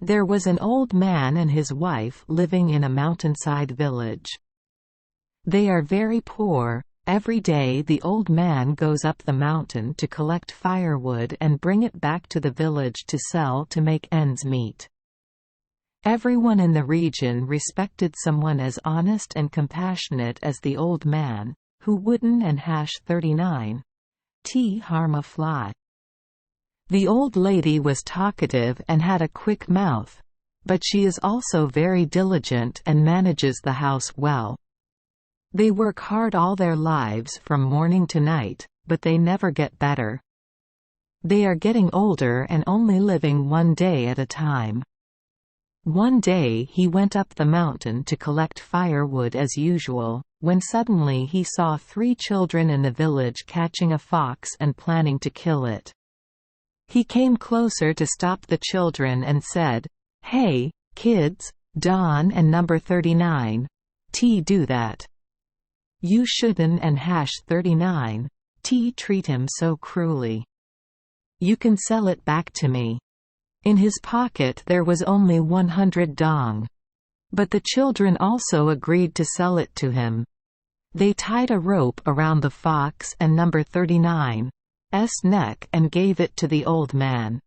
There was an old man and his wife living in a mountainside village. They are very poor. Every day the old man goes up the mountain to collect firewood and bring it back to the village to sell to make ends meet. Everyone in the region respected someone as honest and compassionate as the old man, who wouldn't and #39 harm a fly. The old lady was talkative and had a quick mouth, but she is also very diligent and manages the house well. They work hard all their lives from morning to night, but they never get better. They are getting older and only living one day at a time. One day he went up the mountain to collect firewood as usual, when suddenly he saw 3 children in the village catching a fox and planning to kill it. He came closer to stop the children and said, "Hey, kids, Don and number 39, do that. You shouldn't and #39 treat him so cruelly. You can sell it back to me." In his pocket there was only 100 dong. But the children also agreed to sell it to him. They tied a rope around the fox and number 39's neck and gave it to the old man.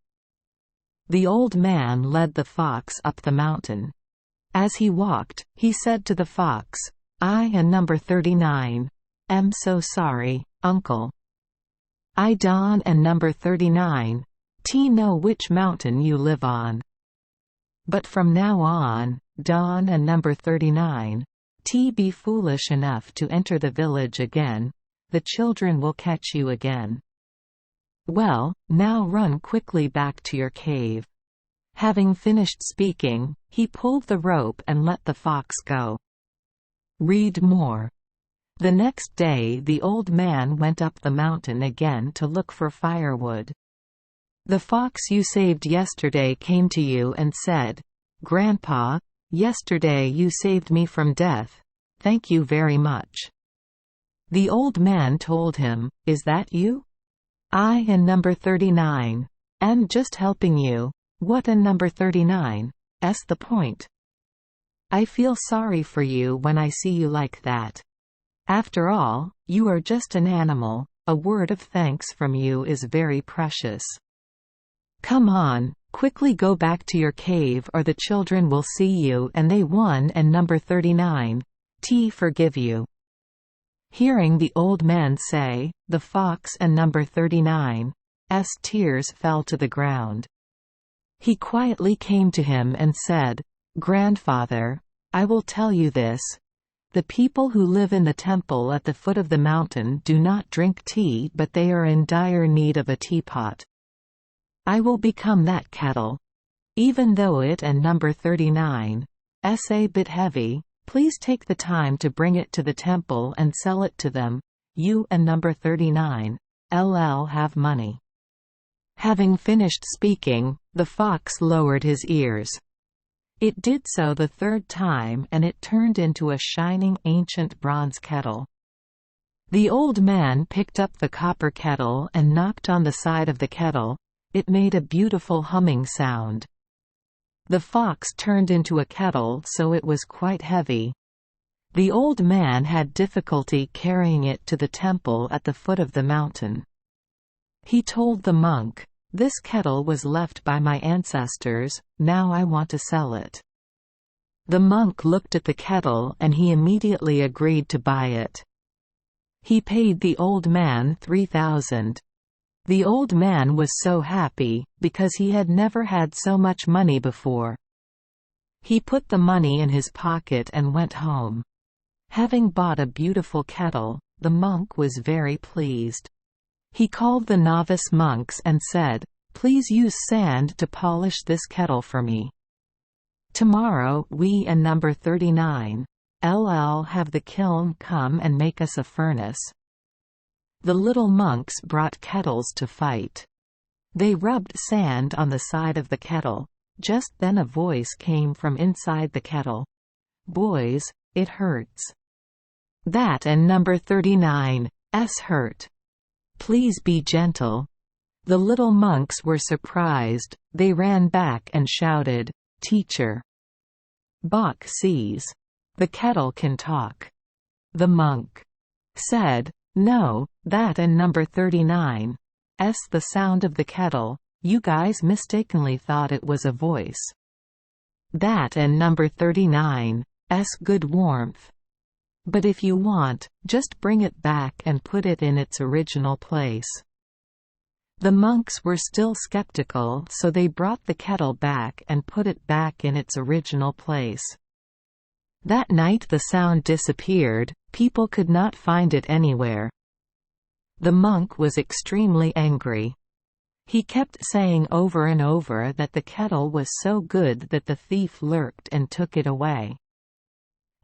The old man led the fox up the mountain. As he walked, he said to the fox, "I and number 39 am so sorry, uncle. I Don and number 39 know which mountain you live on. But from now on, Don and number 39 be foolish enough to enter the village again, the children will catch you again. Well, now run quickly back to your cave." Having finished speaking, he pulled the rope and let the fox go. Read more. The next day the old man went up the mountain again to look for firewood. The fox you saved yesterday came to you and said, "Grandpa, yesterday you saved me from death. Thank you very much." The old man told him, "Is that you? I and number 39 am just helping you. What and number 39's the point? I feel sorry for you when I see you like that. After all, you are just an animal. A word of thanks from you is very precious. Come on, quickly go back to your cave or the children will see you and they won and number 39 forgive you." Hearing the old man say, the fox and number 39's tears fell to the ground. He quietly came to him and said, "Grandfather, I will tell you this. The people who live in the temple at the foot of the mountain do not drink tea, but they are in dire need of a teapot. I will become that kettle. Even though it and number 39's a bit heavy, please take the time to bring it to the temple and sell it to them. You and number 39 have money." Having finished speaking, the fox lowered his ears. It did so the 3rd time and it turned into a shining ancient bronze kettle. The old man picked up the copper kettle and knocked on the side of the kettle. It made a beautiful humming sound. The fox turned into a kettle so it was quite heavy. The old man had difficulty carrying it to the temple at the foot of the mountain. He told the monk, "This kettle was left by my ancestors, now I want to sell it." The monk looked at the kettle and he immediately agreed to buy it. He paid the old man 3,000. The old man was so happy, because he had never had so much money before. He put the money in his pocket and went home. Having bought a beautiful kettle, the monk was very pleased. He called the novice monks and said, "Please use sand to polish this kettle for me. Tomorrow we and number 39 have the kiln come and make us a furnace." The little monks brought kettles to fight. They rubbed sand on the side of the kettle. Just then a voice came from inside the kettle. "Boys, it hurts. That and number 39's hurt. Please be gentle." The little monks were surprised. They ran back and shouted, Teacher. Bach sees. The kettle can talk. The monk said, "No, that and number 39. The sound of the kettle. You guys mistakenly thought it was a voice. That and number 39. Good warmth. But if you want, just bring it back and put it in its original place." The monks were still skeptical, so they brought the kettle back and put it back in its original place. That night the sound disappeared, people could not find it anywhere. The monk was extremely angry. He kept saying over and over that the kettle was so good that the thief lurked and took it away.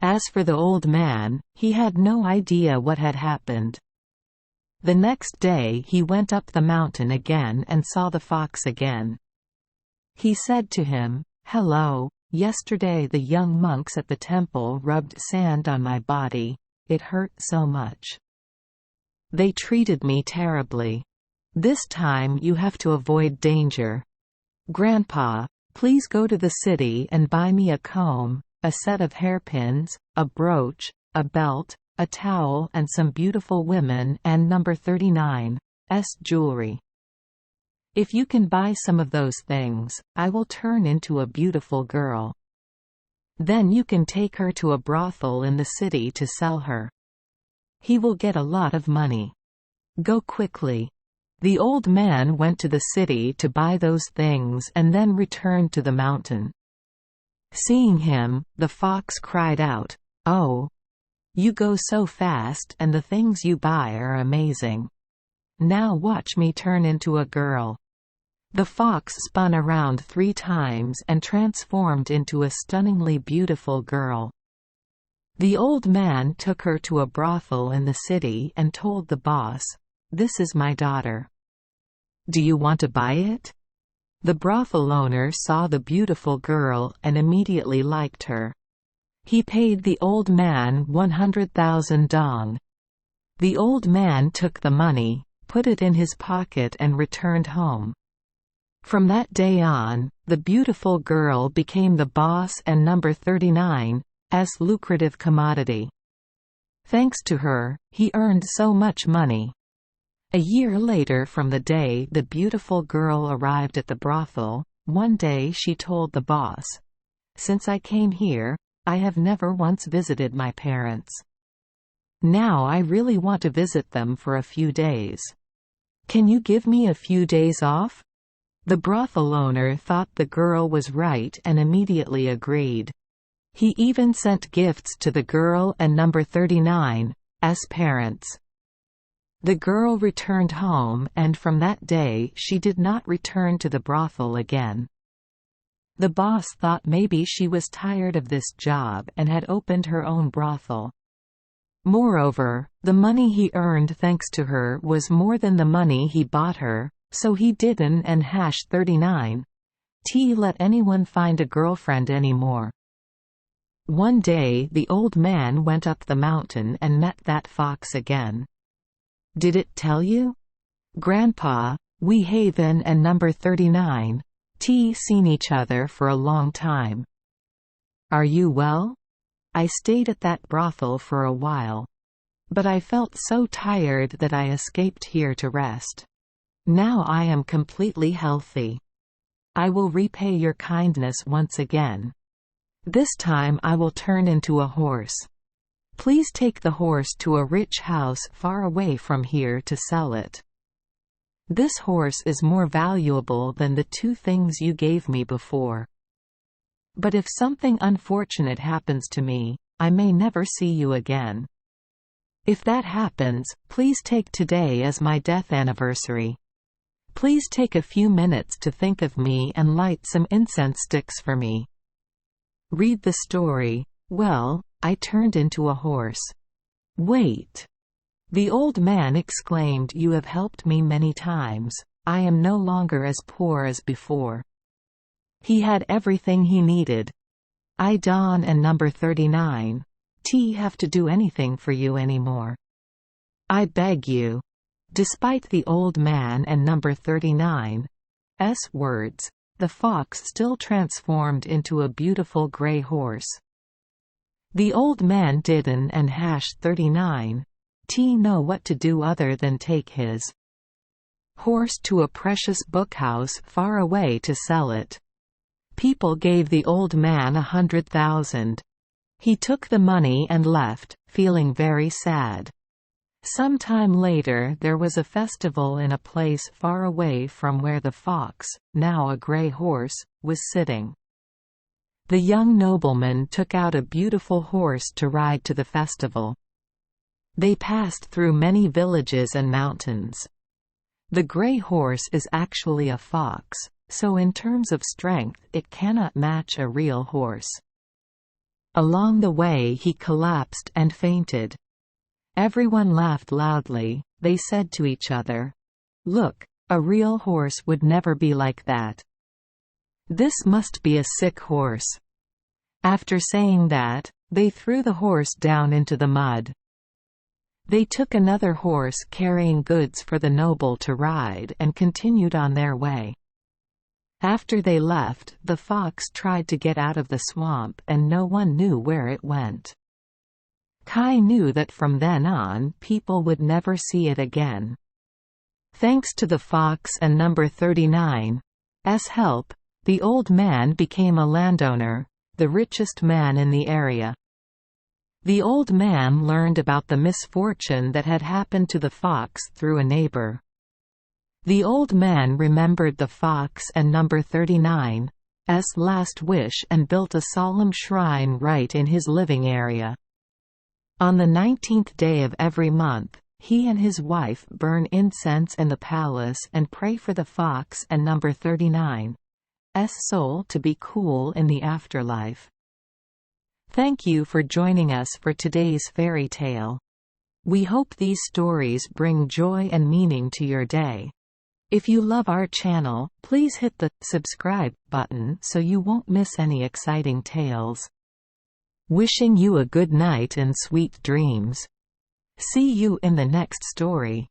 As for the old man, he had no idea what had happened. The next day he went up the mountain again and saw the fox again. He said to him, "Hello, yesterday the young monks at the temple rubbed sand on my body. It hurt so much. They treated me terribly. This time you have to avoid danger. Grandpa, please go to the city and buy me a comb, a set of hairpins, a brooch, a belt, a towel and some beautiful women and number 39's jewelry. If you can buy some of those things, I will turn into a beautiful girl. Then you can take her to a brothel in the city to sell her. He will get a lot of money. Go quickly." The old man went to the city to buy those things and then returned to the mountain. Seeing him, the fox cried out, "Oh! You go so fast and the things you buy are amazing. Now watch me turn into a girl." The fox spun around 3 times and transformed into a stunningly beautiful girl. The old man took her to a brothel in the city and told the boss, "This is my daughter. Do you want to buy it?" The brothel owner saw the beautiful girl and immediately liked her. He paid the old man 100,000 dong. The old man took the money, put it in his pocket and returned home. From that day on, the beautiful girl became the boss and number 39's lucrative commodity. Thanks to her, he earned so much money. A year later from the day the beautiful girl arrived at the brothel, one day she told the boss, "Since I came here, I have never once visited my parents. Now I really want to visit them for a few days. Can you give me a few days off?" The brothel owner thought the girl was right and immediately agreed. He even sent gifts to the girl and number 39's parents. The girl returned home and from that day she did not return to the brothel again. The boss thought maybe she was tired of this job and had opened her own brothel. Moreover, the money he earned thanks to her was more than the money he bought her, so he didn't and #39 let anyone find a girlfriend anymore. One day the old man went up the mountain and met that fox again. "Did it tell you? Grandpa, we Haven and number 39's seen each other for a long time. Are you well? I stayed at that brothel for a while. But I felt so tired that I escaped here to rest. Now I am completely healthy. I will repay your kindness once again. This time I will turn into a horse. Please take the horse to a rich house far away from here to sell it. This horse is more valuable than the 2 things you gave me before. But if something unfortunate happens to me, I may never see you again. If that happens, please take today as my death anniversary. Please take a few minutes to think of me and light some incense sticks for me." Read the story. Well, I turned into a horse. Wait! The old man exclaimed, "You have helped me many times. I am no longer as poor as before." He had everything he needed. I don't and number 39's have to do anything for you anymore. I beg you. Despite the old man and number 39's words, the fox still transformed into a beautiful grey horse. The old man didn't and #39 know what to do other than take his horse to a precious bookhouse far away to sell it. People gave the old man 100,000. He took the money and left, feeling very sad. Some time later there was a festival in a place far away from where the fox, now a grey horse, was sitting. The young nobleman took out a beautiful horse to ride to the festival. They passed through many villages and mountains. The grey horse is actually a fox, so in terms of strength it cannot match a real horse. Along the way he collapsed and fainted. Everyone laughed loudly. They said to each other, "Look, a real horse would never be like that. This must be a sick horse." After saying that, they threw the horse down into the mud. They took another horse carrying goods for the noble to ride and continued on their way. After they left, the fox tried to get out of the swamp and no one knew where it went. Kai knew that from then on people would never see it again. Thanks to the fox and number 39's help, the old man became a landowner, the richest man in the area. The old man learned about the misfortune that had happened to the fox through a neighbor. The old man remembered the fox and number 39's last wish and built a solemn shrine right in his living area. On the 19th day of every month, he and his wife burn incense in the palace and pray for the fox and number 39's soul to be cool in the afterlife. Thank you for joining us for today's fairy tale. We hope these stories bring joy and meaning to your day. If you love our channel, please hit the subscribe button so you won't miss any exciting tales. Wishing you a good night and sweet dreams. See you in the next story.